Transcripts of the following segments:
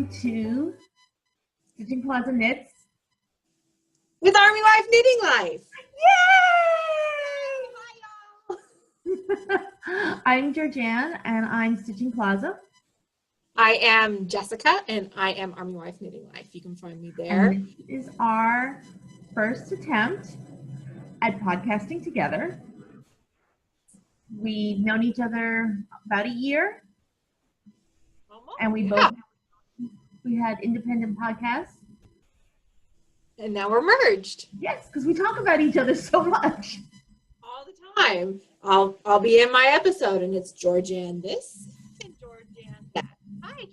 welcome to StitchingPlaza Knits with ArmyWifeKnitWife. Yay! Hi, y'all. I'm GeorgeAnne, and I'm StitchingPlaza. I am Jessica, and I am ArmyWifeKnitWife. You can find me there. And this is our first attempt at podcasting together. We've known each other about a year, and we had independent podcasts. And now we're merged. Yes, because we talk about each other so much. All the time. I'll be in my episode, and it's GeorgeAnne this and GeorgeAnne that. Hi,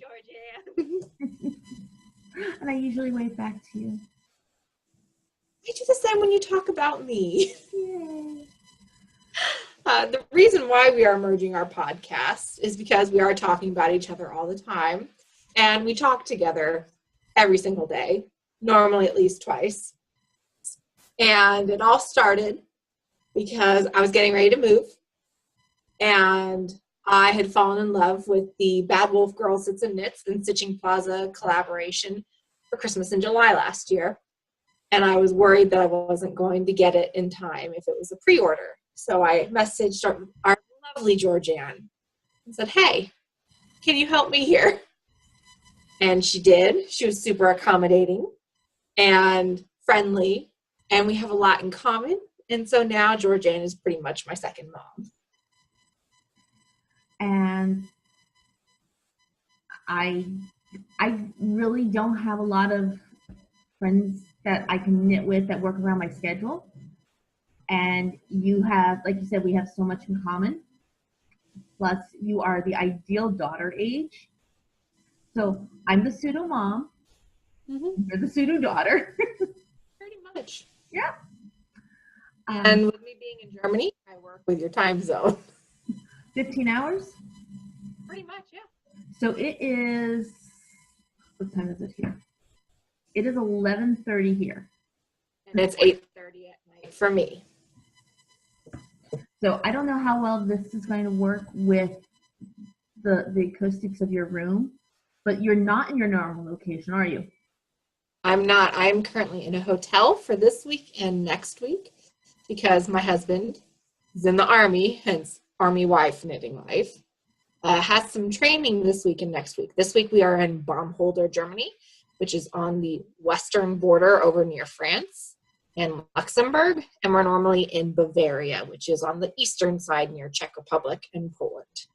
GeorgeAnne. And I usually wave back to you. I do the same when you talk about me. Yay. The reason why we are merging our podcast is because we are talking about each other all the time, and we talk together every single day, normally at least twice. And it all started because I was getting ready to move, and I had fallen in love with the Bad Wolf Girl Sits and Knits and StitchingPlaza collaboration for Christmas in July last year. And I was worried that I wasn't going to get it in time if it was a pre-order. So I messaged our lovely GeorgeAnne and said, hey, can you help me here? And she did. She was super accommodating and friendly, and we have a lot in common. And so now GeorgeAnne is pretty much my second mom. And I really don't have a lot of friends that I can knit with that work around my schedule. And you have, like you said, we have so much in common. Plus, you are the ideal daughter age. So I'm the pseudo mom. Mm-hmm. You're the pseudo daughter. Pretty much. Yeah. And with me being in Germany, I work with your time zone. 15 hours? Pretty much, yeah. So it is, what time is it here? It is 11:30 here. And it's 8:30 at night for me. So I don't know how well this is going to work with the acoustics of your room, but you're not in your normal location, are you? I'm not. I'm currently in a hotel for this week and next week because my husband is in the Army, hence ArmyWifeKnitWife, has some training this week and next week. This week we are in Baumholder, Germany, which is on the western border over near France and Luxembourg, and we're normally in Bavaria, which is on the eastern side near Czech Republic and Poland.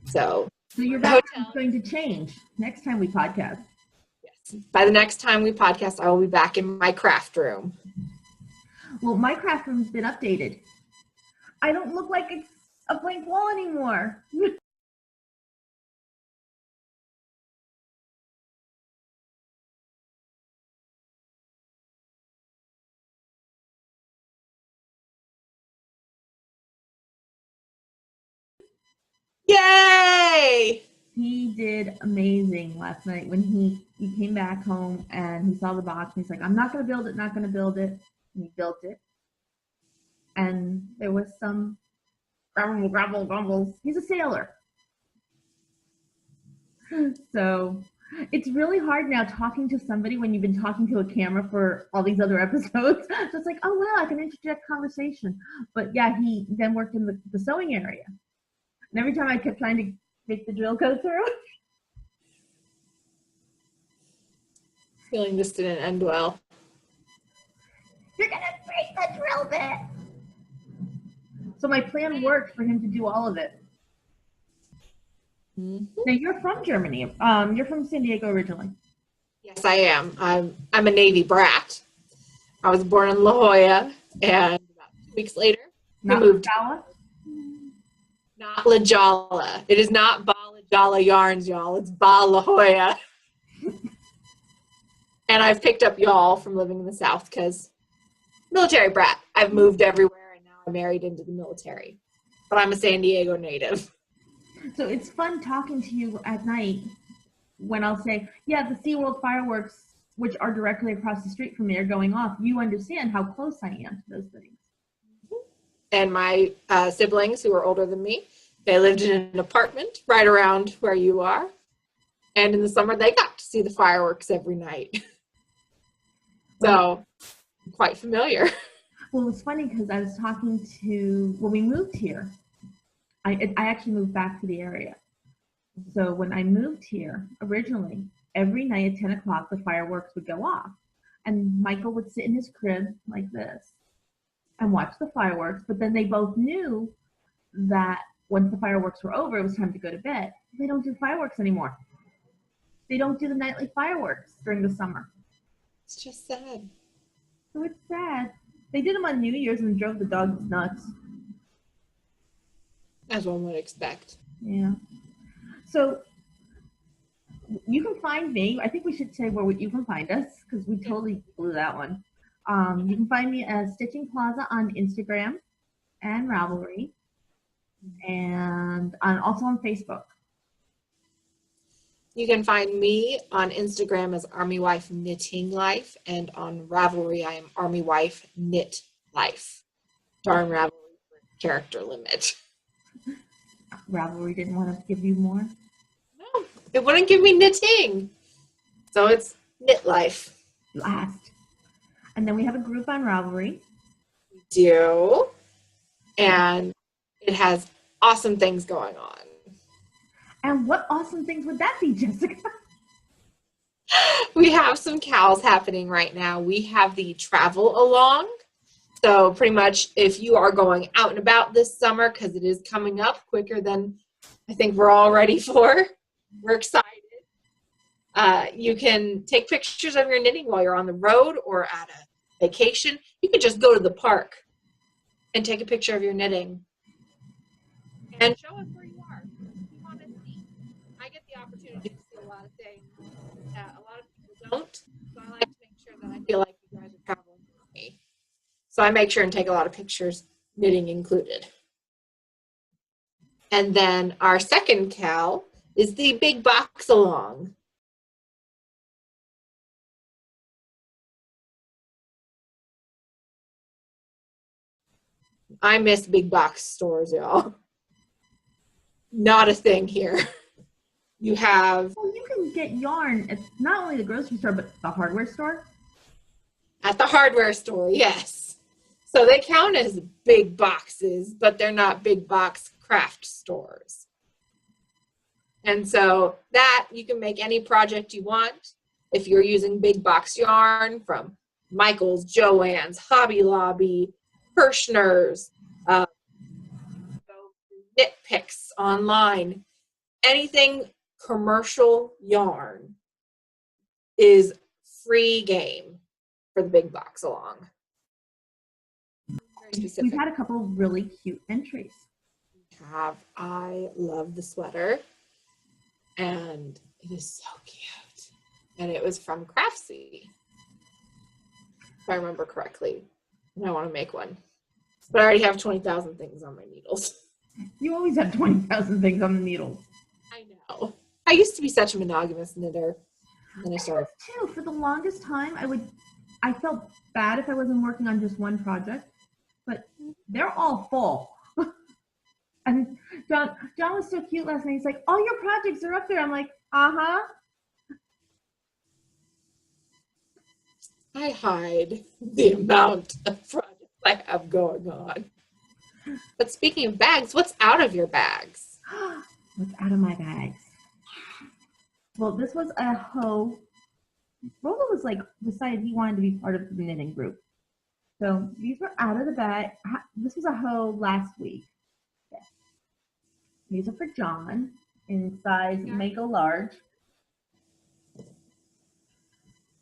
So your background is going to change next time we podcast. Yes. By the next time we podcast, I will be back in my craft room. Well, my craft room's been updated. I don't look like it's a blank wall anymore. Yay! He did amazing last night when he came back home and he saw the box and he's like, I'm not going to build it, not going to build it. And he built it. And there was some grumbles. He's a sailor. So it's really hard now talking to somebody when you've been talking to a camera for all these other episodes. So it's like, oh, wow, I can interject conversation. But yeah, he then worked in the sewing area. And every time I kept trying to make the drill go through. Feeling this didn't end well. You're going to break the drill bit. So my plan worked for him to do all of it. Mm-hmm. Now you're from Germany. You're from San Diego originally. Yes, I am. I'm a Navy brat. I was born in La Jolla, and about 2 weeks later, we moved. Not La Jolla. It is not Ba La Jolla Yarns, y'all. It's Ba La Jolla. And I've picked up y'all from living in the South because military brat. I've moved everywhere, and now I'm married into the military. But I'm a San Diego native. So it's fun talking to you at night when I'll say, yeah, the SeaWorld fireworks, which are directly across the street from me, are going off. You understand how close I am to those things. And my siblings, who are older than me, they lived in an apartment right around where you are. And in the summer, they got to see the fireworks every night. So, I'm quite familiar. Well, it's funny because I was talking to, when we moved here, I actually moved back to the area. So when I moved here originally, every night at 10 o'clock, the fireworks would go off. And Michael would sit in his crib like this and watch the fireworks. But then they both knew that once the fireworks were over, it was time to go to bed. They don't do fireworks anymore. They don't do the nightly fireworks during the summer. It's just sad. So it's sad. They did them on New Year's and drove the dogs nuts. As one would expect. Yeah. So you can find me. I think we should say where you can find us because we totally blew that one. You can find me at StitchingPlaza on Instagram and Ravelry, and also on Facebook. You can find me on Instagram as ArmyWifeKnitWife, and on Ravelry I am ArmyWifeKnitWife. Darn Ravelry character limit. Ravelry didn't want to give you more? No, it wouldn't give me knitting. So it's Knit Life. Last. And then we have a group on Ravelry. We do. And it has awesome things going on. And what awesome things would that be, Jessica? We have some cows happening right now. We have the travel along. So pretty much if you are going out and about this summer, because it is coming up quicker than I think we're all ready for, we're excited. You can take pictures of your knitting while you're on the road or at a vacation. You could just go to the park and take a picture of your knitting and show us where you are. We want to see. I get the opportunity to see a lot of things that a lot of people don't. So I like to make sure that I feel like you guys are traveling with me. So I make sure and take a lot of pictures, knitting included. And then our second cow is the big box along. I miss big box stores, y'all. Not a thing here. You have... Well, you can get yarn at not only the grocery store, but the hardware store. At the hardware store, yes. So they count as big boxes, but they're not big box craft stores. And so that, you can make any project you want. If you're using big box yarn from Michael's, GeorgeAnne's, Hobby Lobby, Kirshner's, knit picks online, anything commercial yarn is free game for the big box along. Very specific. We've had a couple really cute entries. I love the sweater, and it is so cute. And it was from Craftsy, if I remember correctly. And I want to make one. But I already have 20,000 things on my needles. You always have 20,000 things on the needles. I know. I used to be such a monogamous knitter. And then I started. Too. For the longest time, I felt bad if I wasn't working on just one project, but they're all full. And John was so cute last night. He's like, all your projects are up there. I'm like, uh-huh. I hide the amount of projects I have going on. But speaking of bags, what's out of your bags? What's out of my bags? Well, this was a hoe. Rolla was like, decided he wanted to be part of the knitting group. So these were out of the bag. This was a hoe last week. Yes. These are for John in size mega large.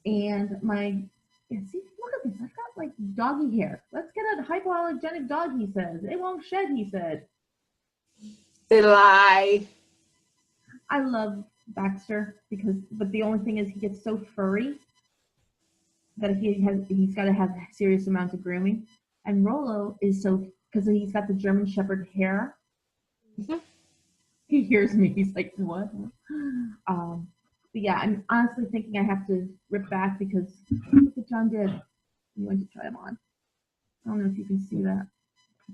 And see, look at this. I've got like doggy hair. Let's get a hypoallergenic dog, he says. It won't shed, he said. They lie. I love Baxter but the only thing is he gets so furry that he's got to have serious amounts of grooming. And Rollo is because he's got the German Shepherd hair. Mm-hmm. He hears me. He's like, what? But yeah, I'm honestly thinking I have to rip back because look what John did. He went to try them on. I don't know if you can see that.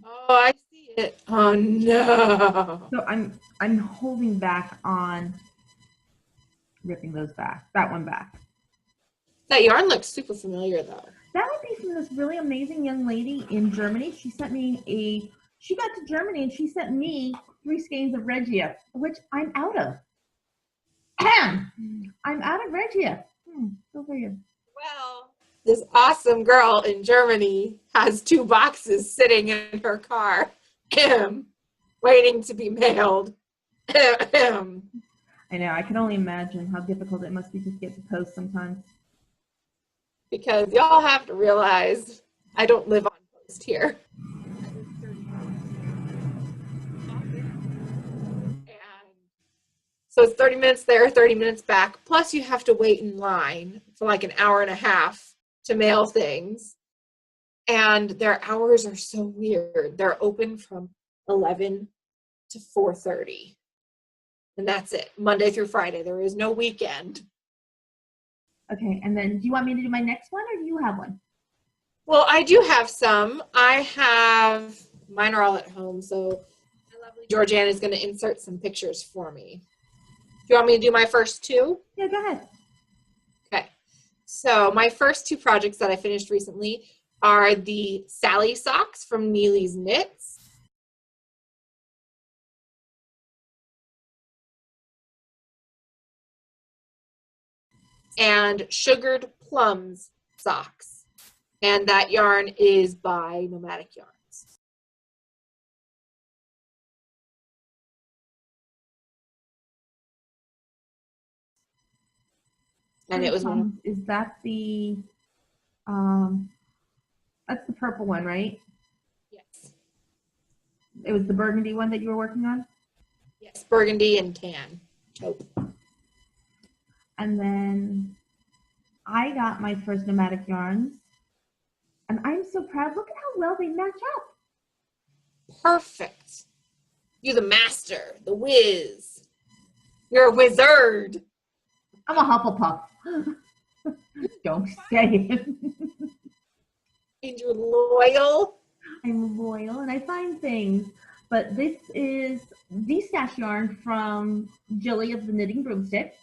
Oh, I see it. Oh no. So I'm holding back on ripping those back, that one back. That yarn looks super familiar though. That would be from this really amazing young lady in Germany. She sent me she got to Germany and she sent me 3 skeins of Regia, which I'm out of. I'm out of Regia. Go figure. Well, this awesome girl in Germany has 2 boxes sitting in her car, waiting to be mailed. I know, I can only imagine how difficult it must be to get to post sometimes. Because y'all have to realize I don't live on post here. And so it's 30 minutes there, 30 minutes back. Plus you have to wait in line for like an hour and a half to mail things. And their hours are so weird. They're open from 11 to 4:30. And that's it, Monday through Friday. There is no weekend. Okay, and then do you want me to do my next one or do you have one? Well, I do have some. Mine are all at home, so my lovely GeorgeAnne is going to insert some pictures for me. Do you want me to do my first 2? Yeah, go ahead. Okay. So my first 2 projects that I finished recently are the Sally socks from Neely's Knits. And Sugared Plums socks. And that yarn is by Nomadic Yarns. And it was one. Is that the that's the purple one, right? Yes. It was the burgundy one that you were working on? Yes, burgundy and tan taupe. And then I got my first Nomadic yarns. And I'm so proud. Look at how well they match up. Perfect. You're the master, the whiz. You're a wizard. I'm a Hufflepuff. Don't say it. And you're loyal. I'm loyal and I find things. But this is de-stash yarn from Jilly of the Knitting Broomstick.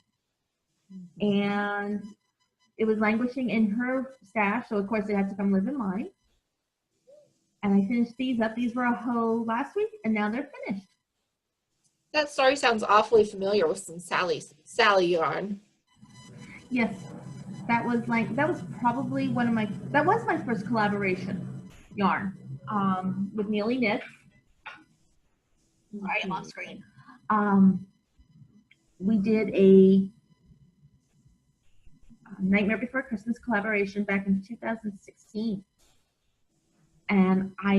And it was languishing in her stash, so of course it had to come live in mine. And I finished these up. These were a hoe last week, and now they're finished. That story sounds awfully familiar with some Sally yarn. Yes, that was probably that was my first collaboration yarn with Neely Knits. Right, I'm off screen. We did a Nightmare Before Christmas collaboration back in 2016. And I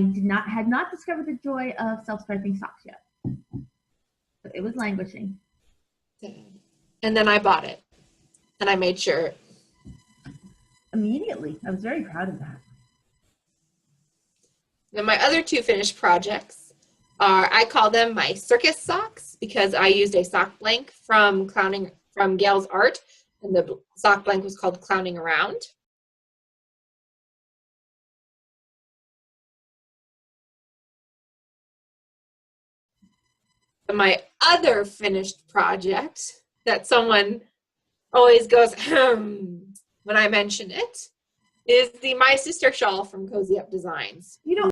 had not discovered the joy of self-striping socks yet. But it was languishing. And then I bought it. And I made sure. Immediately. I was very proud of that. Then my other 2 finished projects are, I call them my circus socks because I used a sock blank from Gail's Art. And the sock blank was called Clowning Around. And my other finished project that someone always goes, when I mention it, is the My Sister shawl from Cozy Up Designs. You know,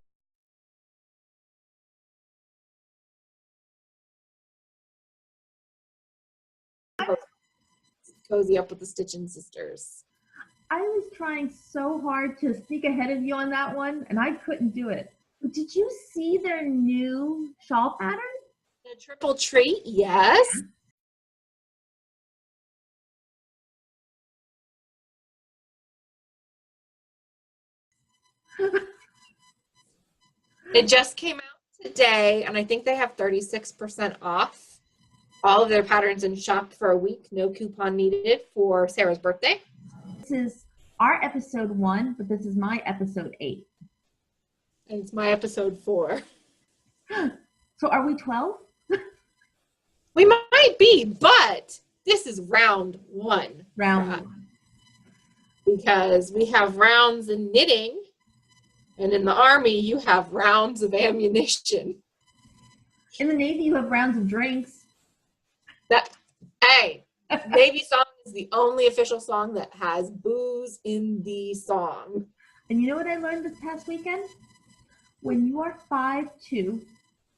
Cozy Up with the Stitchin' Sisters. I was trying so hard to sneak ahead of you on that one, and I couldn't do it. But did you see their new shawl pattern? The triple tree, yes. It just came out today, and I think they have 36% off all of their patterns in shop for a week. No coupon needed for Sarah's birthday. This is our episode 1, but this is my episode 8. And it's my episode 4. So are we 12? We might be, but this is round 1. Round 1. Because we have rounds in knitting, and in the Army, you have rounds of ammunition. In the Navy, you have rounds of drinks. Hey, Baby song is the only official song that has booze in the song. And you know what I learned this past weekend? When you are 5'2"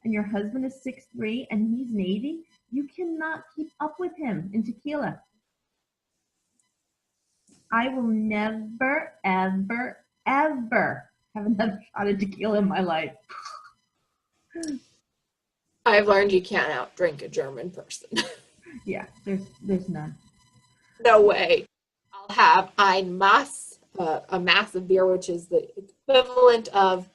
and your husband is 6'3" and he's Navy, you cannot keep up with him in tequila. I will never, ever, ever have another shot of tequila in my life. I've learned you can't outdrink a German person. Yeah, there's none. No way. I'll have ein Mass, a massive beer, which is the equivalent of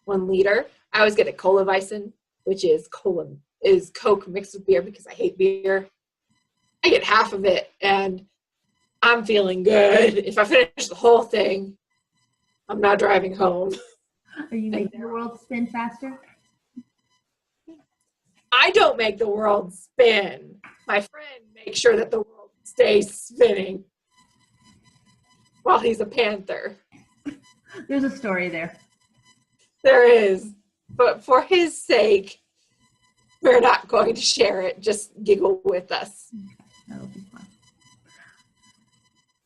1 liter. I always get a Cola Weissen, which is Coke mixed with beer because I hate beer. I get half of it, and I'm feeling good. If I finish the whole thing, I'm not driving home. Are you making the world spin faster? I don't make the world spin. My friend makes sure that the world stays spinning while he's a panther. There's a story there. There is. But for his sake, we're not going to share it. Just giggle with us. That'll be fun.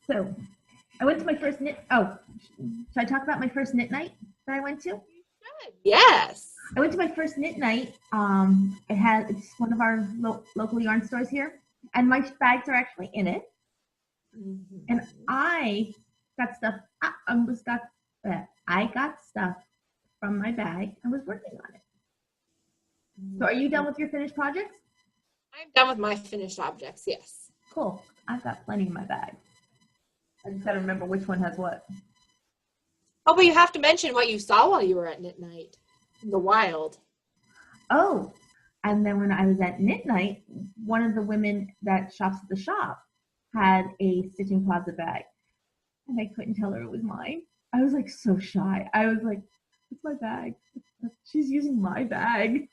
So, I went to my first knit. Oh, should I talk about my first knit night that I went to? Yes. I went to my first knit night. It's one of our local yarn stores here, and my bags are actually in it. Mm-hmm. And I got stuff. I got stuff from my bag. I was working on it. So, are you done with your finished projects? I'm done with my finished objects. Yes. Cool. I've got plenty in my bag. I just gotta remember which one has what. Oh, but you have to mention what you saw while you were at knit night in the wild. Oh, and then when I was at knit night, one of the women that shops at the shop had a StitchingPlaza bag, and I couldn't tell her it was mine. I was like so shy. I was like, "It's my bag. She's using my bag."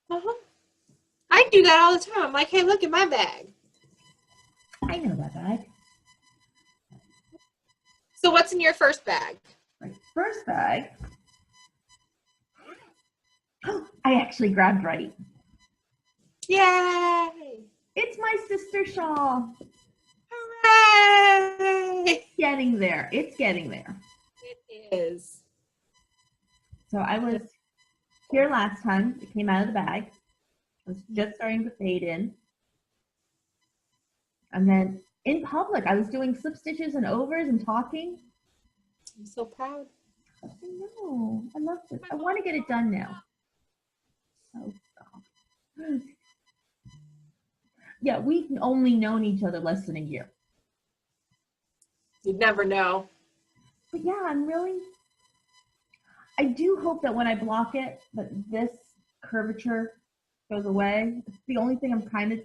Uh-huh. I do that all the time. I'm like, hey, look at my bag. I know that bag. So what's in your first bag? My first bag. Oh, I actually grabbed right. Yay! It's my sister shawl. Hooray! Getting there. It's getting there. It is. So I was here last time. It came out of the bag. I was just starting to fade in. And then in public, I was doing slip stitches and overs and talking. I'm so proud. I know. I love this. I want to get it done now. Oh, stop. Yeah, we've only known each other less than a year. You'd never know. But yeah, I do hope that when I block it, that this curvature goes away. It's the only thing I'm kind of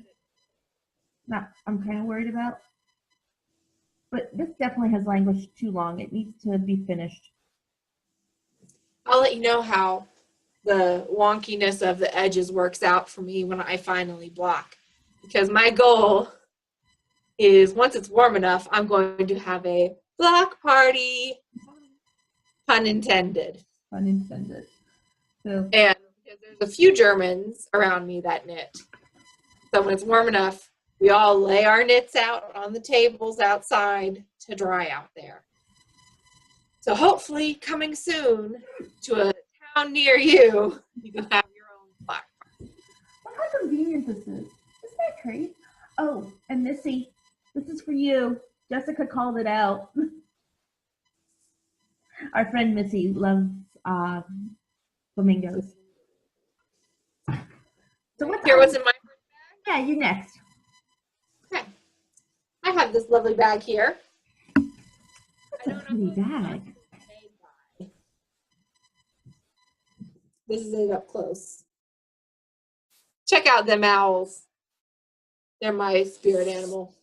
worried about. But this definitely has languished too long. It needs to be finished. I'll let you know how the wonkiness of the edges works out for me when I finally block. Because my goal is once it's warm enough, I'm going to have a block party. Pun intended. Pun intended. So, and because there's a few Germans around me that knit. So when it's warm enough, we all lay our knits out on the tables outside to dry out there. So hopefully coming soon to a town near you, you can have your own block party. Look how convenient this is. Isn't that great? Oh, and Missy, this is for you. Jessica called it out. Our friend Missy loves flamingos. So what's in my first bag? Yeah, you next. Okay. I have this lovely bag here. That's a pretty bag. This is it up close. Check out them owls. They're my spirit animal.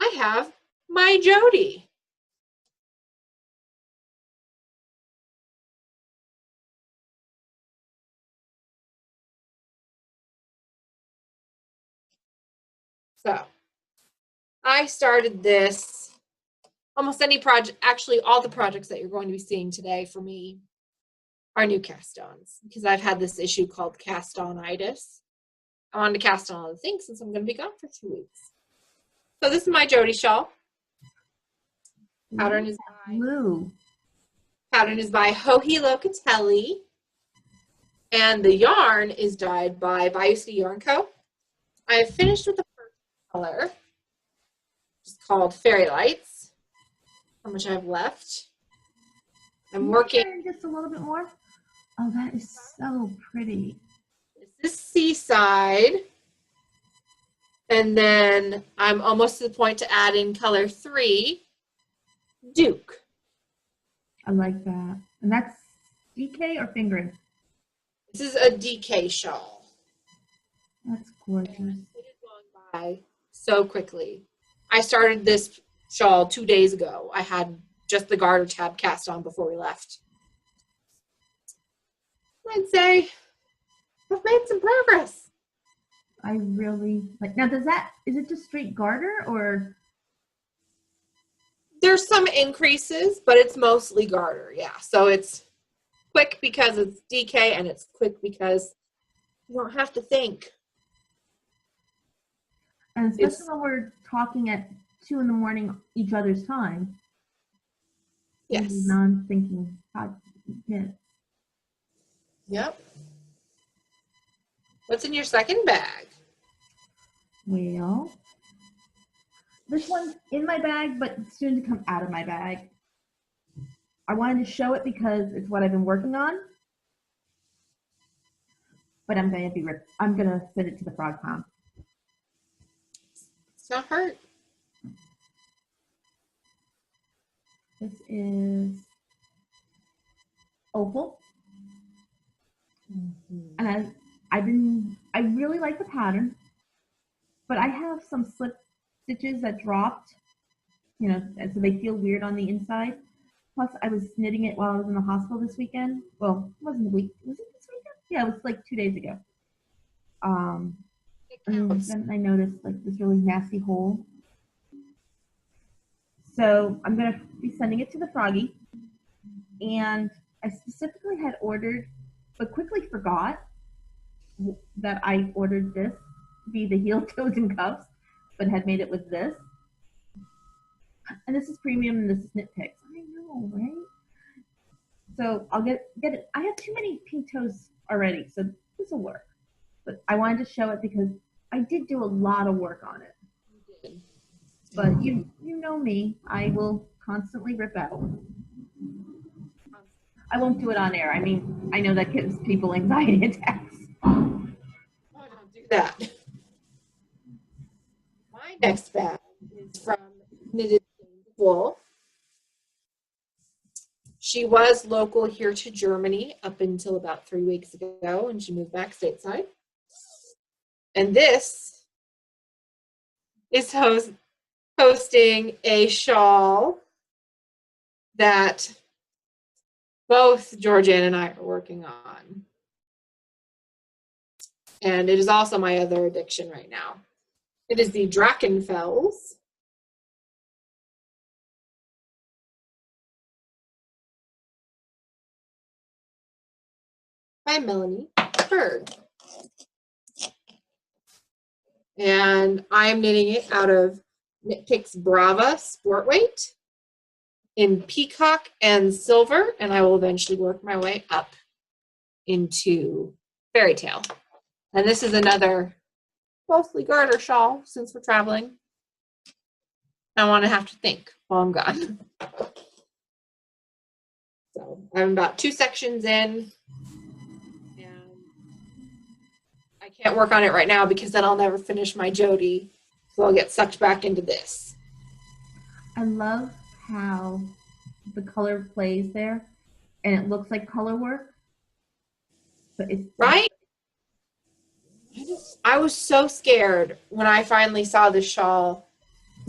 I have my Jody. So I started this, almost any project, actually all the projects that you're going to be seeing today for me are new cast-ons because I've had this issue called cast-on-itis. I wanted to cast on all the things since I'm going to be gone for 2 weeks. So this is my Jody shawl. Pattern is blue. Pattern is by Joji Locatelli. And the yarn is dyed by Bayou City Yarn Co. I have finished with the first color. It's called Fairy Lights. How much I have left. I'm working just a little bit more. Oh, that is so pretty. This is Seaside. And then I'm almost to the point to add in color 3, Duke. I like that. And that's DK or fingering? This is a DK shawl. That's gorgeous. And it is going by so quickly. I started this shawl 2 days ago. I had just the garter tab cast on before we left. I'd say I've made some progress. I really like. Now, is it just straight garter or? There's some increases, but it's mostly garter. Yeah, so it's quick because it's DK, and it's quick because you don't have to think. And especially when we're talking at 2 in the morning each other's time. Yes. Non-thinking. Yeah. Yep. What's in your second bag? Well, this one's in my bag, but soon to come out of my bag. I wanted to show it because it's what I've been working on. But I'm gonna send it to the frog pond. It's not hurt. This is opal. And I really like the pattern, but I have some slip stitches that dropped, so they feel weird on the inside. Plus, I was knitting it while I was in the hospital this weekend. Well, it wasn't a week. Was it this weekend? Yeah, it was like 2 days ago. And then I noticed like this really nasty hole. So I'm gonna be sending it to the froggy. And I specifically had ordered, but quickly forgot that I ordered this to be the heel, toes, and cuffs, but had made it with this. And this is premium, and this is Knit Picks. I know, right? So I'll get it. I have too many pink toes already, so this will work. But I wanted to show it because I did do a lot of work on it. You did. But you know me, I will constantly rip out. I won't do it on air. I mean, I know that gives people anxiety attacks. Oh, don't do that. My next bag is from Knitted Wool. She was local here to Germany up until about 3 weeks ago, and she moved back stateside. And this is hosting a shawl that both GeorgeAnne and I are working on. And it is also my other addiction right now. It is the Drachenfels. By Melanie Berg. And I'm knitting it out of Knit Picks Brava Sport Weight in peacock and silver, and I will eventually work my way up into fairy tale. And this is another mostly garter shawl since we're traveling. I want to have to think while I'm gone. So I'm about 2 sections in, and I can't work on it right now because then I'll never finish my Jody, so I'll get sucked back into this. I love how the color plays there, and it looks like color work, but it's right. I was so scared when I finally saw the shawl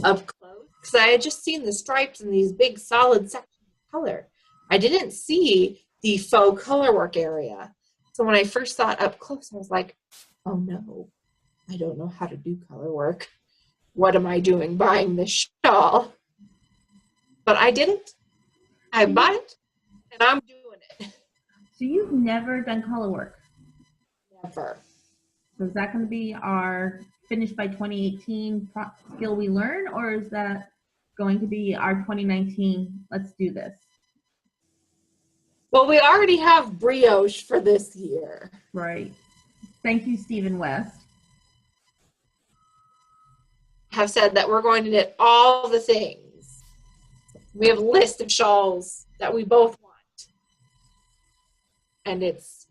up close because I had just seen the stripes and these big solid sections of color. I didn't see the faux color work area. So when I first saw it up close, I was like, oh no, I don't know how to do color work. What am I doing buying this shawl? But I did it. I bought it, and I'm doing it. So you've never done color work? Never. So is that going to be our finish by 2018 skill we learn, or is that going to be our 2019, let's do this? Well, we already have brioche for this year. Right. Thank you, Stephen West. Have said that we're going to knit all the things. We have a list of shawls that we both want. And it's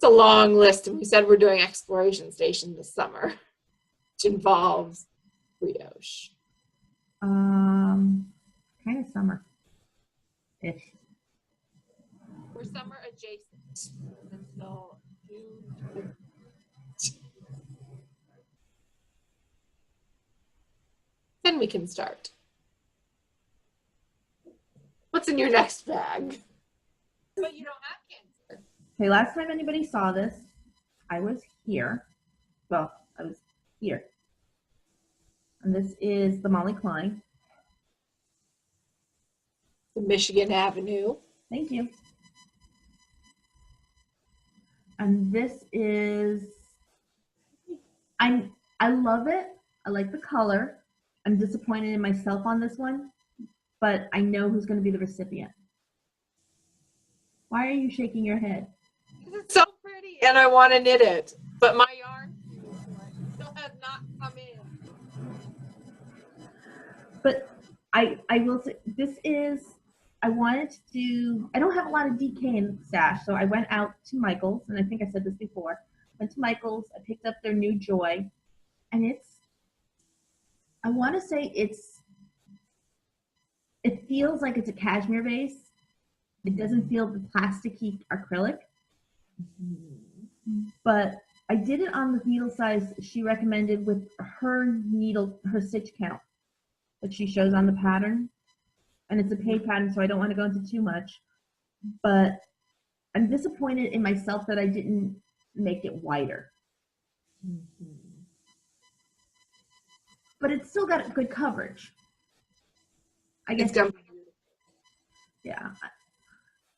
a long list, and we said we're doing Exploration Station this summer, which involves brioche. Kind of summer-ish. We're summer adjacent until June. Then we can start. What's in your next bag? But you don't have Cancer. Okay, last time anybody saw this, I was here. Well, I was here. And this is the Molly Klein. The Michigan Avenue. Thank you. And this is, I love it. I like the color. I'm disappointed in myself on this one, but I know who's going to be the recipient. Why are you shaking your head? It's so pretty, and I want to knit it, but my yarn still has not come in. But I will say, this is, I wanted to do, I don't have a lot of DK in stash, so I went out to Michael's, and I think I said this before, went to Michael's, I picked up their new Joy, and it's, I want to say it feels like it's a cashmere base. It doesn't feel the plasticky acrylic. But I did it on the needle size she recommended with her needle, her stitch count that she shows on the pattern. And it's a paid pattern, so I don't want to go into too much. But I'm disappointed in myself that I didn't make it wider. But it's still got good coverage. I guess. Yeah.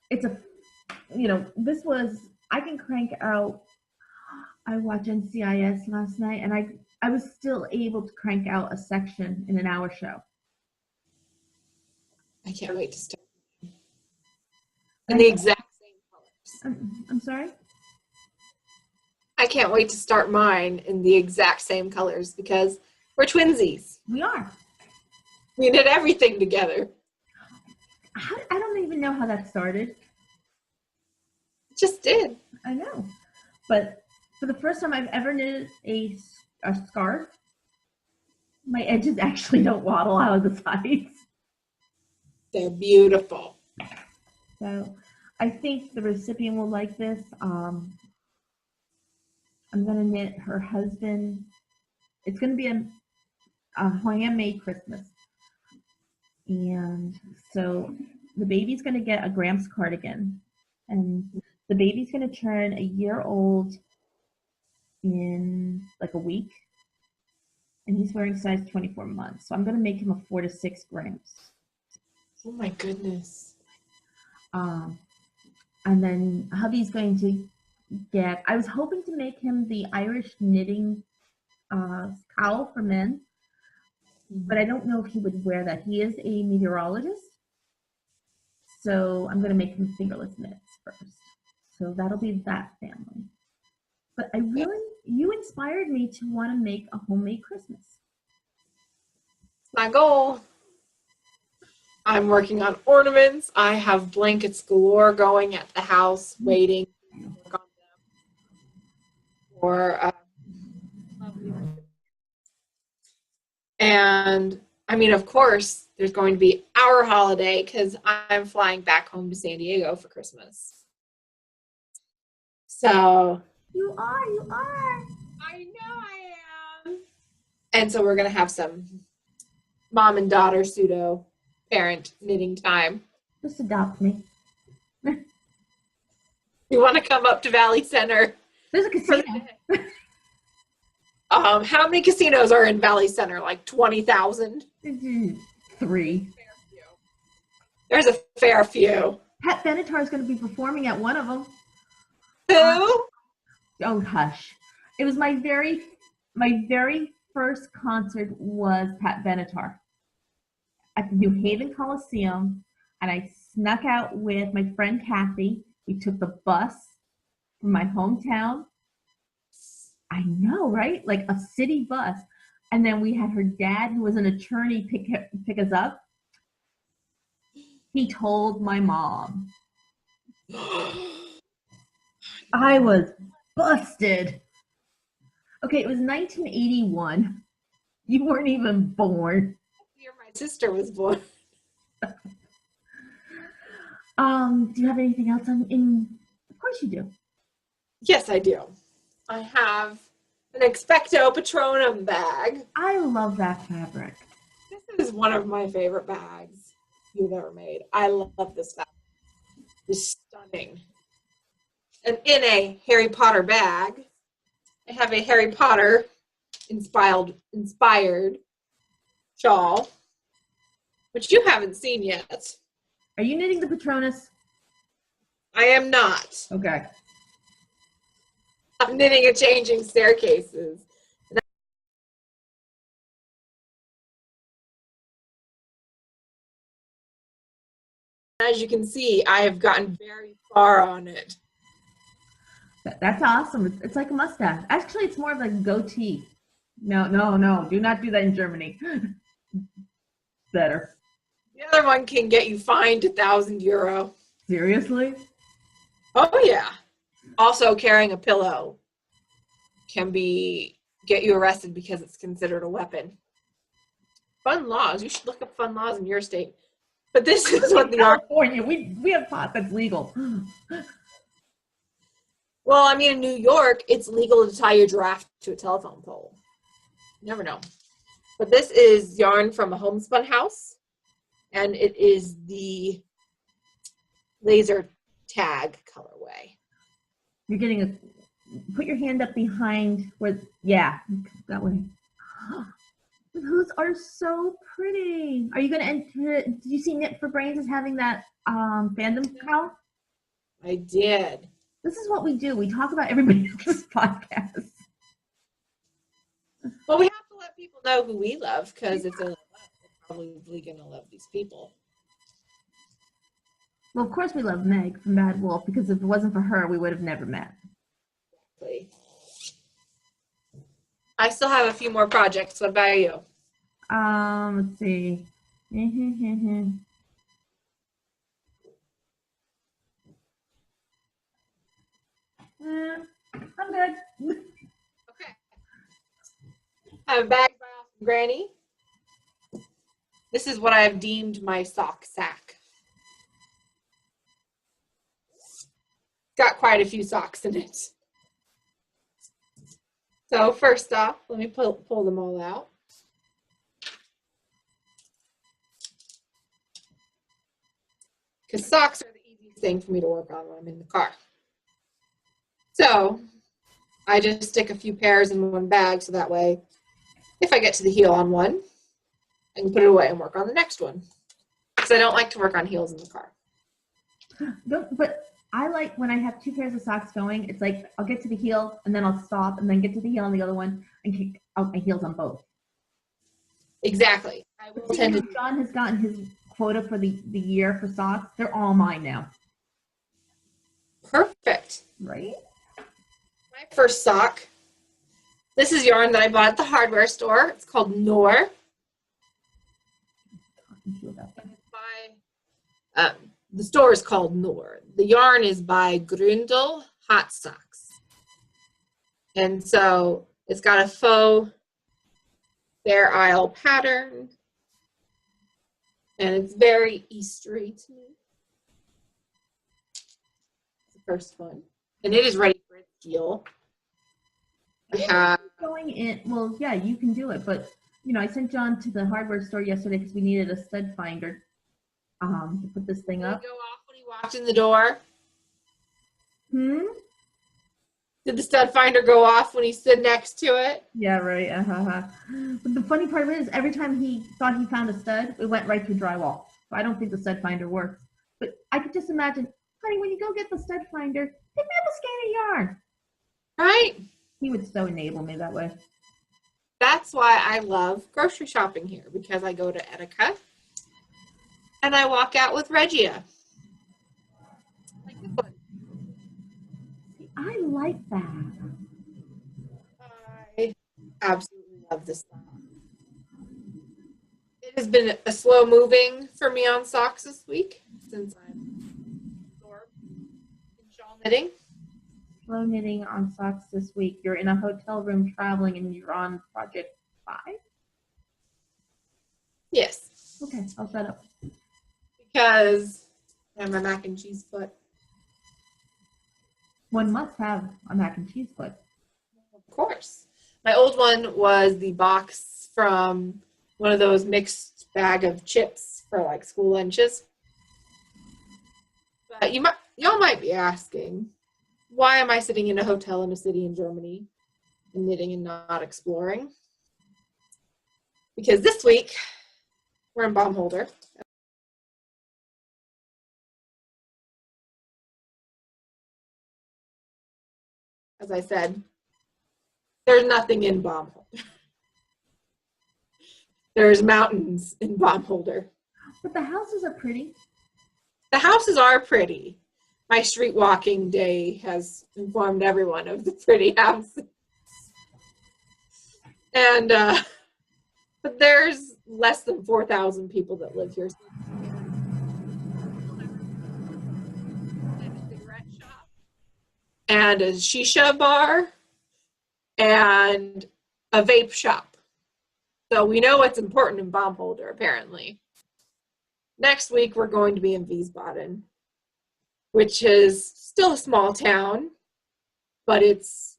It's a, you know, this was, I can crank out, I watched NCIS last night, and I was still able to crank out a section in an hour show. I can't wait to start. In the exact same colors. I'm sorry? I can't wait to start mine in the exact same colors because we're twinsies. We are. We knit everything together. I don't even know how that started. It just did. I know. But for the first time I've ever knitted a scarf, my edges actually don't waddle out of the sides. They're beautiful. So I think the recipient will like this. I'm going to knit her husband. It's going to be a handmade Christmas. And so the baby's going to get a Gramps cardigan. And the baby's going to turn a year old in like a week. And he's wearing size 24 months. So I'm going to make him a 4 to 6 Gramps. Oh my goodness. And then hubby's going to get, I was hoping to make him the Irish knitting cowl for men, but I don't know if he would wear that. He is a meteorologist, so I'm going to make him fingerless mitts first. So that'll be that family. But I really, you inspired me to want to make a homemade Christmas. My goal. I'm working on ornaments. I have blankets galore going at the house, waiting to work on them. Or, and I mean, of course, there's going to be our holiday because I'm flying back home to San Diego for Christmas. So. You are. I know I am. And so we're going to have some mom and daughter pseudo parent knitting time. Just adopt me. You want to come up to Valley Center? There's a casino. How many casinos are in Valley Center? Like 20,000? 3. There's a fair few. Pat Benatar is going to be performing at one of them. Who? Oh hush. It was my very first concert was Pat Benatar at the New Haven Coliseum, and I snuck out with my friend Kathy. We took the bus from my hometown. I know, right? Like a city bus. And then we had her dad, who was an attorney, pick us up. He told my mom. I was busted. Okay, it was 1981. You weren't even born. My sister was born. Do you have anything else in? Of course you do. Yes, I do. I have an Expecto Patronum bag. I love that fabric. This is one of my favorite bags you've ever made. I love this fabric. It's stunning. And in a Harry Potter bag, I have a Harry Potter inspired shawl, which you haven't seen yet. Are you knitting the Patronus? I am not. Okay. I'm knitting a Changing Staircases. As you can see, I have gotten very far on it. That's awesome. It's like a mustache. Actually, it's more of like a goatee. No. Do not do that in Germany. Better. The other one can get you fined €1,000. Seriously? Oh yeah. Also, carrying a pillow can get you arrested because it's considered a weapon. Fun laws. You should look up fun laws in your state. But this is what the California, we have pot that's legal. Well, I mean, in New York, it's legal to tie your giraffe to a telephone pole. You never know. But this is yarn from a homespun house, and it is the laser tag colorway. You're getting put your hand up behind where, yeah, that way. Those are so pretty. Are you going to enter? Did you see Knit for Brains is having that fandom cow? I did. This is what we do. We talk about everybody else's podcast. Well, we have to let people know who we love, because if they love us, they're probably going to love these people. Well, of course we love Meg from Bad Wolf, because if it wasn't for her, we would have never met. Exactly. I still have a few more projects. What about you? Let's see. I'm good. Okay. I have a bag by Awesome Granny. This is what I have deemed my sock sack. Got quite a few socks in it. So first off, let me pull them all out. Because socks are the easiest thing for me to work on when I'm in the car. So I just stick a few pairs in one bag, so that way if I get to the heel on one, I can put it away and work on the next one. Because I don't like to work on heels in the car. But I like when I have two pairs of socks going, it's like I'll get to the heel and then I'll stop and then get to the heel on the other one and kick out my heels on both. Exactly. I will tend to. John has gotten his quota for the year for socks. They're all mine now. Perfect. Right? My first sock. This is yarn that I bought at the hardware store. It's called Noor. The store is called Noor. The yarn is by Grundel Hot Socks. And so it's got a faux Fair Isle pattern. And it's very Eastery to me. It's the first one. And it is ready for its heel. Going in, well, yeah, you can do it, but you know, I sent John to the hardware store yesterday because we needed a stud finder to put this thing up. Did it go off when he walked in the door? Did the stud finder go off when he stood next to it? Yeah, right. But the funny part is, every time he thought he found a stud, it went right through drywall. So I don't think the stud finder works. But I could just imagine, honey, when you go get the stud finder, pick me up a skein of yarn. Right? He would so enable me that way. That's why I love grocery shopping here, because I go to Etika and I walk out with Regia. Like this one. See, I like that. I absolutely love this sock. It has been a slow moving for me on socks this week since I'm absorbed in shawl knitting. Slow knitting on socks this week. You're in a hotel room traveling and you're on project 5? Yes. Okay, I'll shut up. Because I have my mac and cheese foot. One must have a mac and cheese foot. Of course. My old one was the box from one of those mixed bag of chips for like school lunches. But y'all might be asking, why am I sitting in a hotel in a city in Germany and knitting and not exploring? Because this week we're in Baumholder. As I said, there's nothing in Baumholder. There's mountains in Baumholder. But the houses are pretty. The houses are pretty. My street walking day has informed everyone of the pretty houses. And, but there's less than 4,000 people that live here. So a cigarette shop and a shisha bar and a vape shop. So we know what's important in Baumholder, apparently. Next week, we're going to be in Wiesbaden, which is still a small town, but it's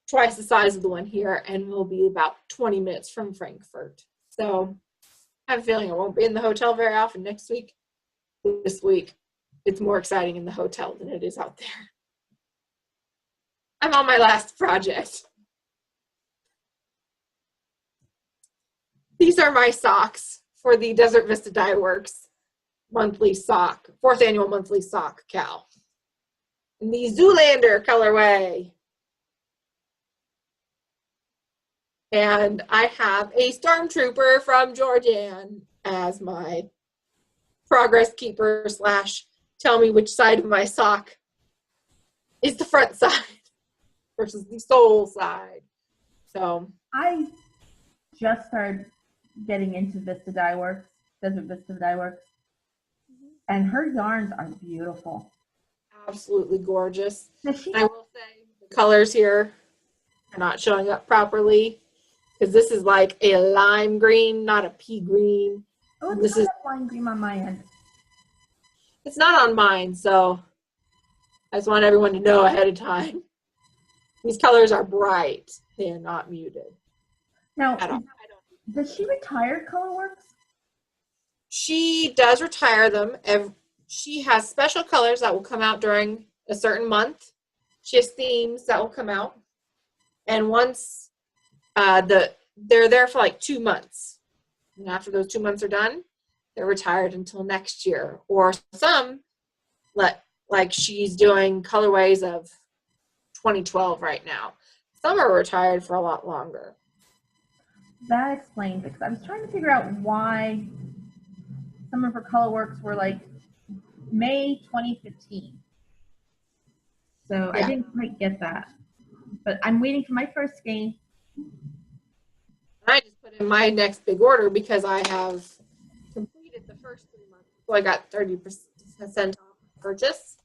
twice the size of the one here and will be about 20 minutes from Frankfurt. So I have a feeling I won't be in the hotel very often next week. This week, it's more exciting in the hotel than it is out there. I'm on my last project. These are my socks for the Desert Vista Dye Works monthly sock, 4th annual monthly sock cal. In the Zoolander colorway. And I have a Stormtrooper from GeorgeAnne as my progress keeper / tell me which side of my sock is the front side versus the sole side. So I just started getting into Vista Dye Works, Desert Vista Dye Works, and her yarns are beautiful. Absolutely gorgeous. I will say the colors here are not showing up properly because this is like a lime green, not a pea green. Oh, this is lime green on my end. It's not on mine, so I just want everyone to know ahead of time. These colors are bright. They are not muted. Now, does she retire Colorworks? She does retire them. She has special colors that will come out during a certain month. She has themes that will come out. And once they're there for like 2 months. And after those 2 months are done, they're retired until next year. Or some, like she's doing colorways of 2012 right now. Some are retired for a lot longer. That explains it, because I was trying to figure out why some of her color works were like May 2015. So yeah. I didn't quite get that. But I'm waiting for my first skein. I just put in my next big order because I have completed the first 3 months. So I got 30% off purchase.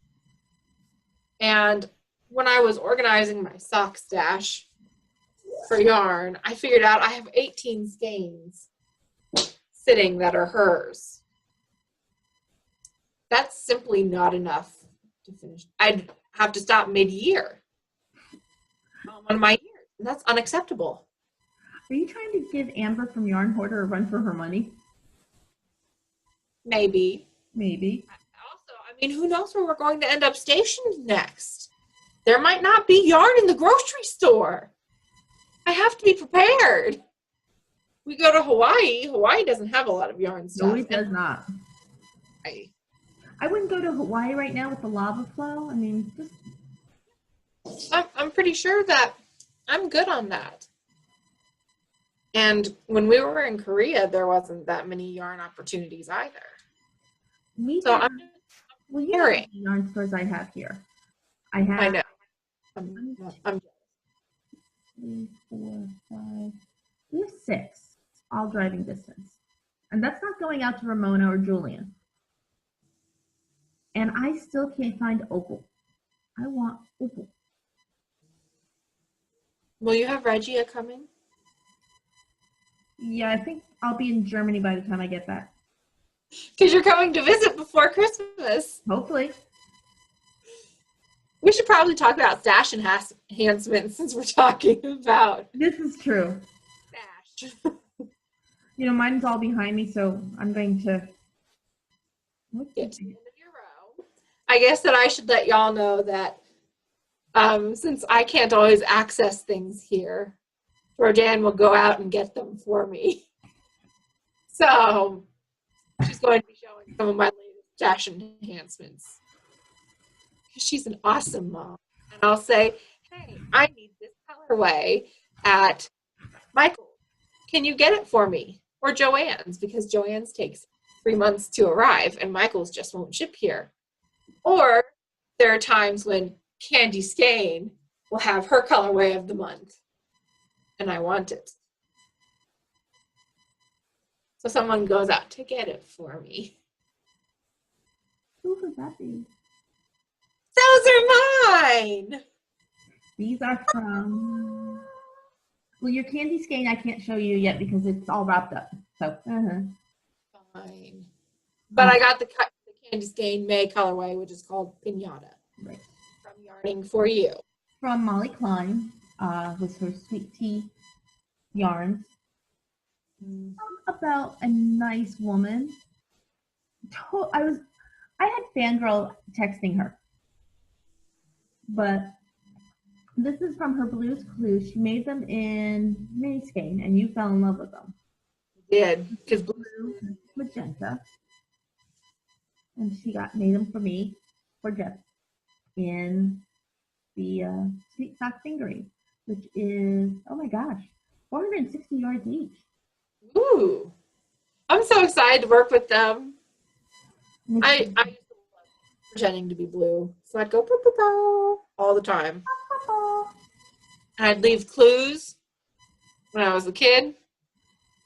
And when I was organizing my sock stash for yarn, I figured out I have 18 skeins sitting that are hers. That's simply not enough to finish. I'd have to stop mid-year on one of my years, and that's unacceptable. Are you trying to give Amber from Yarn Hoarder a run for her money? Maybe. Also, I mean, who knows where we're going to end up stationed next? There might not be yarn in the grocery store. I have to be prepared. We go to Hawaii. Hawaii doesn't have a lot of yarn stuff. No, it does not. I wouldn't go to Hawaii right now with the lava flow. I mean, just I'm pretty sure that I'm good on that. And when we were in Korea, there wasn't that many yarn opportunities either. So I'm well, you know hearing. the yarn stores I have here. I I have know. 3, 4, 5. We have 6, all driving distance. And that's not going out to Ramona or Julian. And I still can't find opal. I want opal. Will you have Regia coming? Yeah, I think I'll be in Germany by the time I get back. Because you're coming to visit before Christmas. Hopefully. We should probably talk about stash enhancements since we're talking about This is true. stash. You know, mine's all behind me, so I'm going to Get to the end of your row. I guess that I should let y'all know that since I can't always access things here, GeorgeAnne will go out and get them for me. So she's going to be showing some of my latest stash enhancements. She's an awesome mom. And I'll say, hey, I need this colorway at Michael's. Can you get it for me? Or Joanne's, because Joanne's takes 3 months to arrive and Michael's just won't ship here. Or there are times when Candy Skane will have her colorway of the month and I want it. So someone goes out to get it for me. Who would that be? Those are mine! These are from... Well, your Candy Skane I can't show you yet because it's all wrapped up. So, Fine. But I got the Candy Skane May colorway, which is called Pinata. Right. From Yarning for You. From Molly Klein, was her Sweet Tea yarns. About a nice woman. I had fangirl texting her. But this is from her Blues Clues. She made them in May Skein, and you fell in love with them. I did, because Blue, magenta. And she made them for me, for Jeff, in the Sweet Sock Fingering, which is, oh my gosh, 460 yards each. Ooh. I'm so excited to work with them. I used to love pretending to be blue. So I'd go poo, poo, poo, all the time. And I'd leave clues when I was a kid.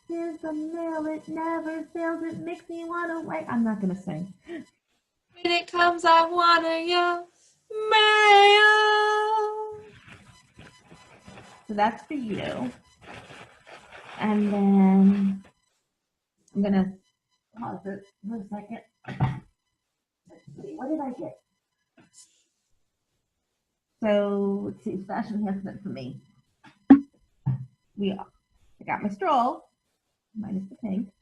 Here's the mail, it never fails, it makes me want to wait. I'm not going to sing. When it comes, I want your mail. So that's for you. And then I'm going to pause it for a second. Let's see, what did I get? So let's see, stash enhancement for me. I got my stroll, minus the pink.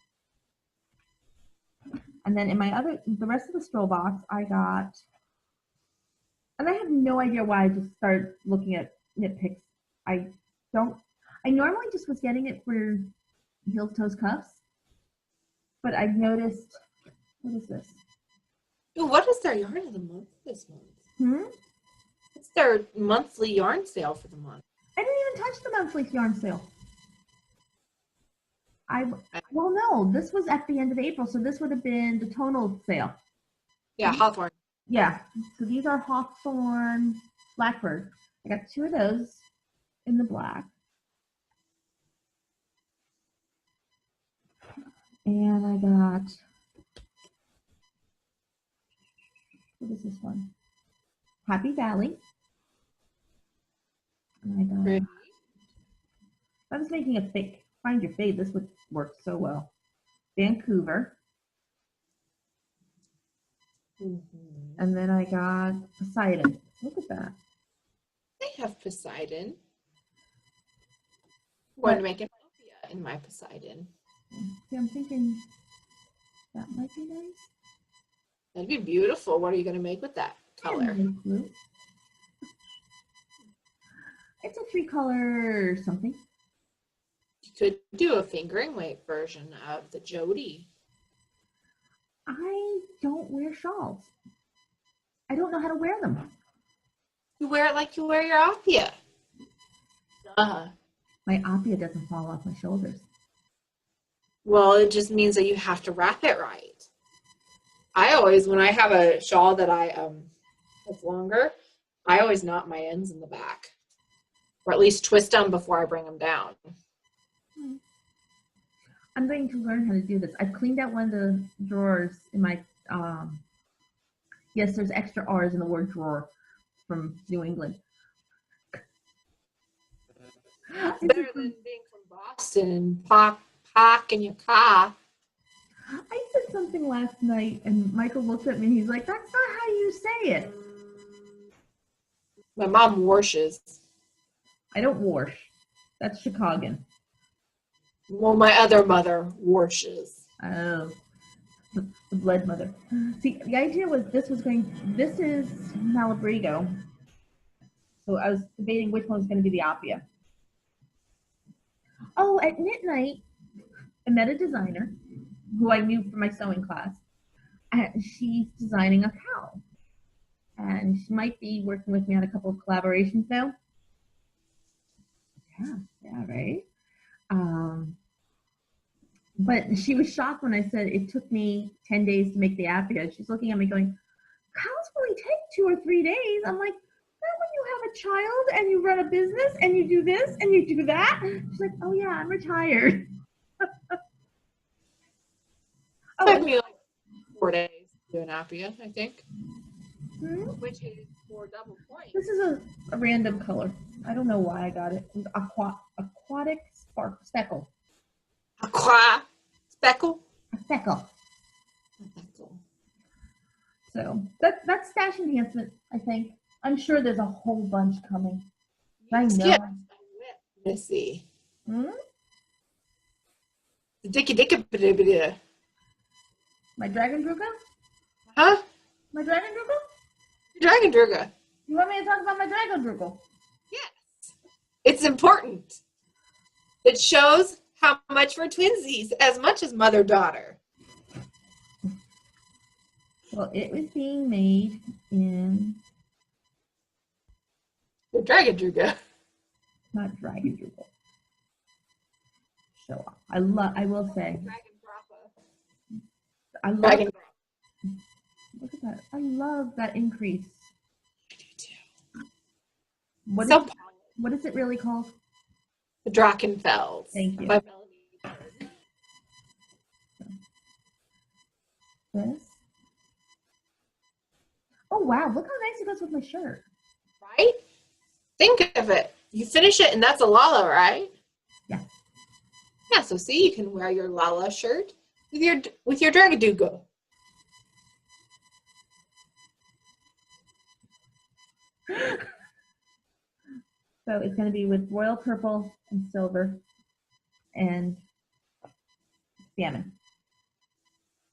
And then in the rest of the stroll box, I got, and I have no idea why I just started looking at nitpicks. I normally just was getting it for heels, toes, cuffs, but I've noticed, what is this? Ooh, what is their yarn of the month this month? It's their monthly yarn sale for the month. I didn't even touch the monthly yarn sale. Well, no, this was at the end of April, so this would have been the tonal sale. Yeah, Hawthorne. Yeah, so these are Hawthorne Blackbird. I got 2 of those in the black. And I got, what is this one? Happy Valley. And I got, I was making a fake, find your fade, this would work so well. Vancouver. And then I got Poseidon. Look at that. I have Poseidon. I'm going to make an Ophia in my Poseidon. Yeah, I'm thinking that might be nice. That'd be beautiful. What are you going to make with that color? Blue. It's a 3-color something. You could do a fingering weight version of the Jody. I don't wear shawls. I don't know how to wear them. You wear it like you wear your apia. My apia doesn't fall off my shoulders. Well, it just means that you have to wrap it right. I always, when I have a shawl that that's longer, I always knot my ends in the back. Or at least twist them before I bring them down. I'm going to learn how to do this. I've cleaned out one of the drawers in my, yes, there's extra R's in the word drawer from New England. It's better than being from Boston and park in your car. I said something last night and Michael looked at me and he's like, that's not how you say it. My mom washes. I don't wash. That's Chicagoan. Well, my other mother washes. Oh, the blood mother. See, the idea was this is Malabrigo. So I was debating which one was going to be the apia. Oh, at Knit Night, I met a designer who I knew from my sewing class. And she's designing a cowl. And she might be working with me on a couple of collaborations now. Yeah, right? But she was shocked when I said it took me 10 days to make the apia. She's looking at me going, cows only take 2 or 3 days. I'm like, not when you have a child and you run a business and you do this and you do that. She's like, oh yeah, I'm retired. It took me like 4 days to do an apia, I think. Which is 4 double points. This is a random color. I don't know why I got it. It was aquatic speckle. Speckle? A speckle. So that's stash enhancement, I think. I'm sure there's a whole bunch coming. I know. Missy. Hmm? Dicka. My Dragon Druga? Huh? My Dragon Druga? Dragon Druga. You want me to talk about my Dragon Druga? Yes. It's important. It shows how much we're twinsies, as much as mother-daughter. Well, it was being made in... The Dragon Druga. Not Dragon Druga. Show off. I will say... Dragon Look at that. I love that increase. I do too. What is it really called? The Drachenfels. Thank you. This. Oh wow, look how nice it goes with my shirt. Right? Think of it. You finish it and that's a Lala, right? Yeah. Yeah, so see, you can wear your Lala shirt with your Dragadugo. So it's going to be with royal purple and silver and salmon.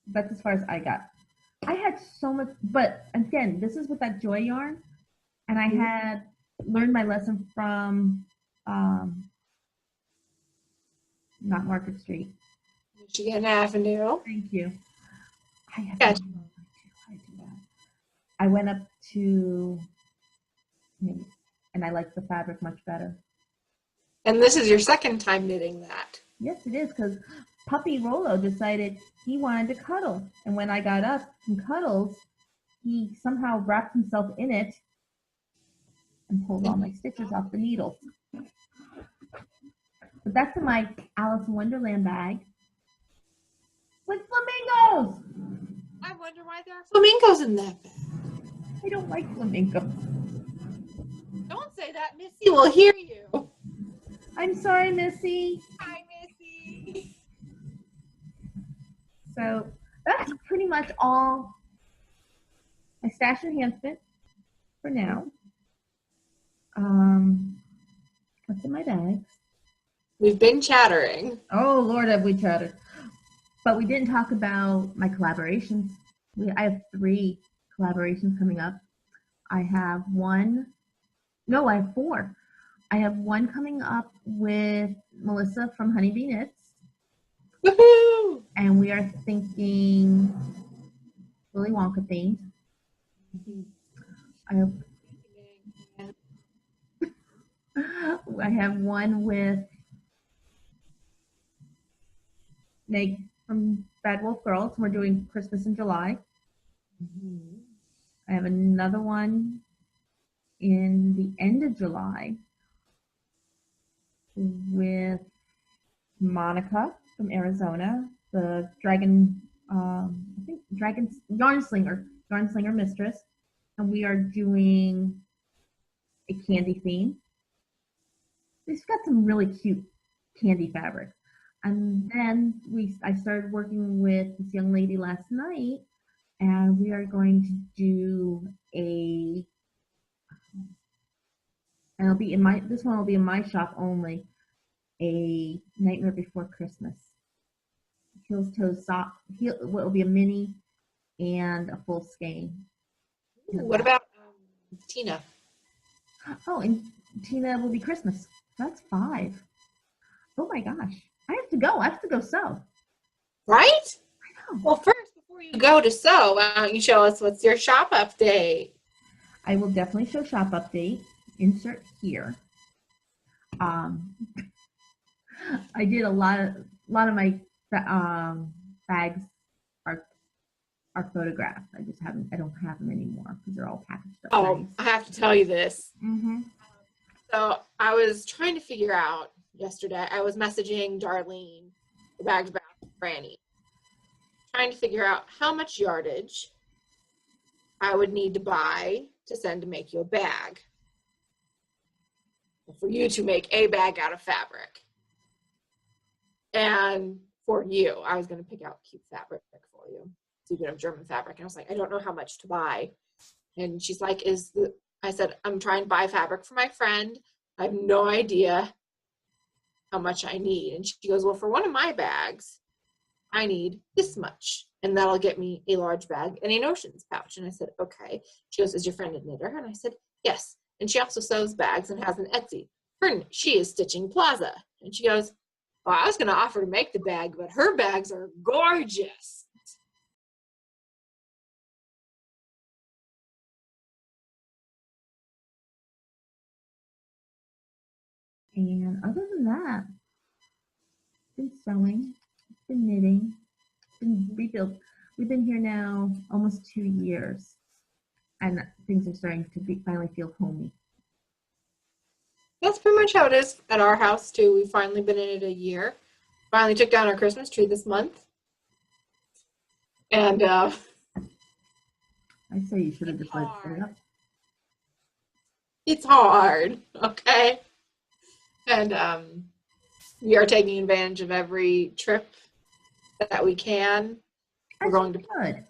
That's as far as I got. I had so much, but again, this is with that Joy yarn, and I had learned my lesson from not Market Street. Michigan Avenue. Thank you. I had Gotcha. I went up to, and I liked the fabric much better. And this is your second time knitting that. Yes, it is, because Puppy Rolo decided he wanted to cuddle. And when I got up from cuddles, he somehow wrapped himself in it and pulled all my stitches off the needles. But that's in my Alice in Wonderland bag with flamingos. I wonder why there are flamingos in that bag. I don't like flamingos. Don't say that, Missy will hear you. I'm sorry, Missy. Hi, Missy. So that's pretty much all my stash enhancement for now. What's in my bags? We've been chattering. Oh, Lord, have we chatted. But we didn't talk about my collaborations. I have 3 collaborations coming up. I have 4. I have one coming up with Melissa from Honeybee Knits. Woohoo! And we are thinking Willy Wonka themed. I hope. I have one with Meg from Bad Wolf Girls. We're doing Christmas in July. Mhm. I have another one in the end of July with Monica from Arizona, the I think Dragon Yarn Slinger Mistress, and we are doing a candy theme. We've got some really cute candy fabric. And then I started working with this young lady last night, and we are going to do and it'll be in this one will be in my shop only, a Nightmare Before Christmas. Heels, toes, sock. What will be a mini and a full skein. What about Tina? Oh, and Tina will be Christmas. That's 5. Oh my gosh. I have to go. I have to go sew. Right? I know. Well, first, before you go to sew, why don't you show us what's your shop update? I will definitely show shop update. Insert here. I did a lot of my bags are photographed. I don't have them anymore because they're all packaged up. Oh, nice. I have to tell you this. Mm-hmm. So I was trying to figure out yesterday, I was messaging Darlene, the Bags About Franny, trying to figure out how much yardage I would need to buy to send to make you a bag. For you to make a bag out of fabric. And for you, I was going to pick out cute fabric for you. So you could have German fabric. And I was like, I don't know how much to buy. And she's like, I said, I'm trying to buy fabric for my friend. I have no idea how much I need. And she goes, well, for one of my bags, I need this much. And that'll get me a large bag and a notions pouch. And I said, okay. She goes, is your friend a knitter? And I said, yes. And she also sews bags and has an Etsy. She is StitchingPlaza. And she goes, well, I was going to offer to make the bag, but her bags are gorgeous. And other than that, been sewing, been knitting, been rebuilt. We've been here now almost 2 years, and things are starting to finally feel homey. That's pretty much how it is at our house, too. We've finally been in it a year. Finally took down our Christmas tree this month. And I say you should have just let it sit up. It's hard, okay? And we are taking advantage of every trip that we can. We're going to good.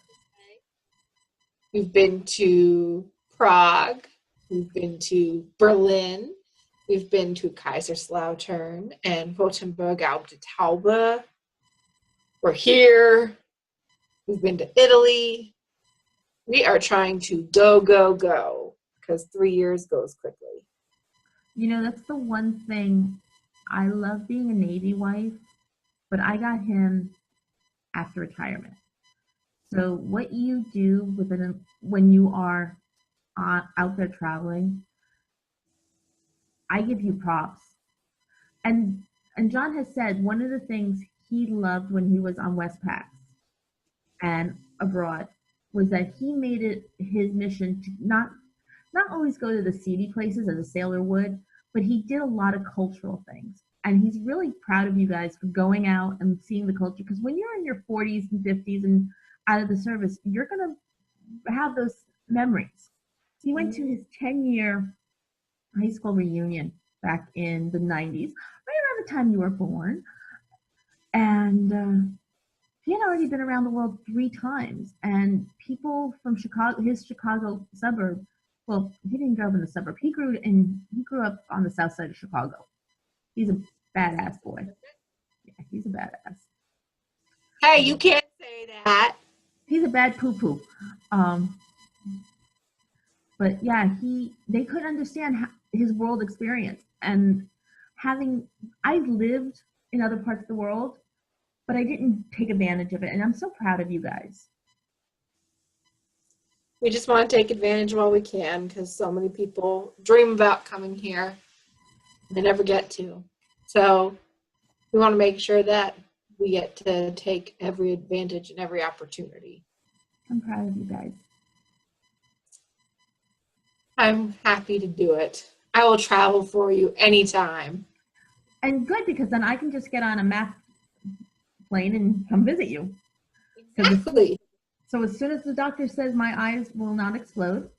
We've been to Prague. We've been to Berlin. We've been to Kaiserslautern and Gothenburg auf der Taube. We're here. We've been to Italy. We are trying to go, because 3 years goes quickly. You know, that's the one thing. I love being a Navy wife, but I got him after retirement. So what you do when you are out there traveling, I give you props. And John has said one of the things he loved when he was on Westpac and abroad was that he made it his mission to not always go to the seedy places as a sailor would, but he did a lot of cultural things. And he's really proud of you guys for going out and seeing the culture. Because when you're in your 40s and 50s and out of the service, you're going to have those memories. He went to his 10-year high school reunion back in the 90s, right around the time you were born. And he had already been around the world 3 times. And people from Chicago, his Chicago suburb, well, he didn't grow up in the suburb. He grew up on the south side of Chicago. He's a badass boy. Yeah, he's a badass. Hey, you can't say that. He's a bad poo-poo. But yeah, they couldn't understand his world experience. And I lived in other parts of the world, but I didn't take advantage of it. And I'm so proud of you guys. We just want to take advantage while we can because so many people dream about coming here. They never get to. So we want to make sure that we get to take every advantage and every opportunity. I'm proud of you guys. I'm happy to do it. I will travel for you anytime. And good, because then I can just get on a math plane and come visit you. Exactly. So as soon as the doctor says my eyes will not explode,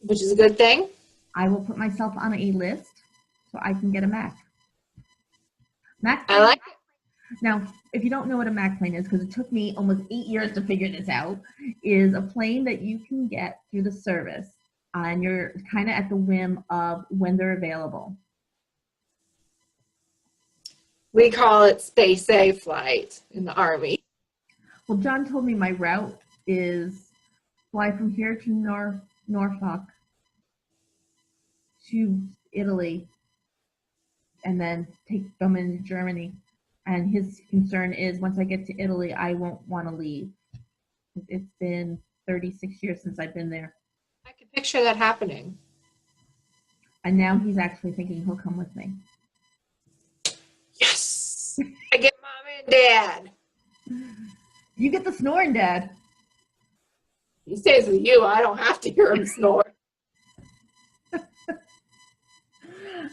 which is a good thing, I will put myself on a list so I can get a Mac. I like it. Now, if you don't know what a Mac plane is, because it took me almost 8 years to figure this out, is a plane that you can get through the service, and you're kind of at the whim of when they're available. We call it Space A flight in the Army. Well, John told me my route is fly from here to Norfolk to Italy and then take them into Germany. And his concern is once I get to Italy, I won't want to leave. It's been 36 years since I've been there. I can picture that happening. And now he's actually thinking he'll come with me. Yes! I get Mom and Dad. You get the snoring, Dad. He stays with you. I don't have to hear him snore.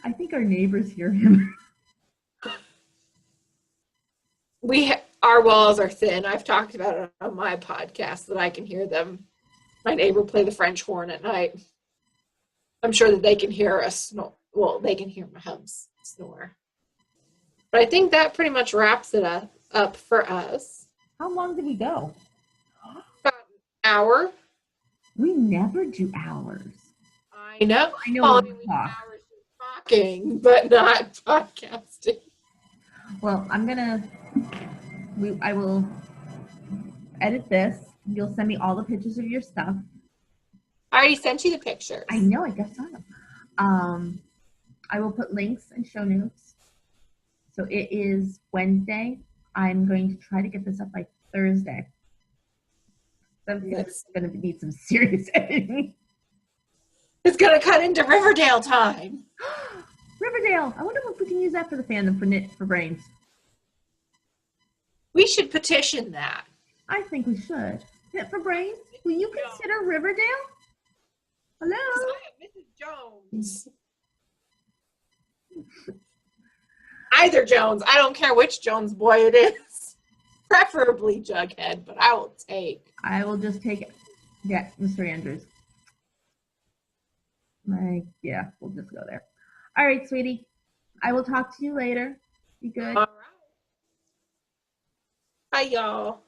I think our neighbors hear him. Our walls are thin. I've talked about it on my podcast that I can hear them. My neighbor play the French horn at night. I'm sure that they can hear us snore. Well, they can hear my hubs snore. But I think that pretty much wraps it up for us. How long did we go? About an hour. We never do hours. I know. Well, we do hours of talking, but not podcasting. Well, I will edit this. You'll send me all the pictures of your stuff. I already sent you the pictures. I know, I just saw them. I will put links and show notes. So it is Wednesday. I'm going to try to get this up by Thursday. It's going to need some serious editing. It's going to cut into Riverdale time. Riverdale. I wonder if we can use that for the fandom for Knit for Brains. We should petition that. I think we should. Knit for Brains, will you consider Riverdale? Hello? I am Mrs. Jones. Either Jones. I don't care which Jones boy it is. Preferably Jughead, but I will take. I will just take it. Yeah, Mr. Andrews. Yeah, we'll just go there. All right, sweetie. I will talk to you later. Be good. All right. Bye, y'all.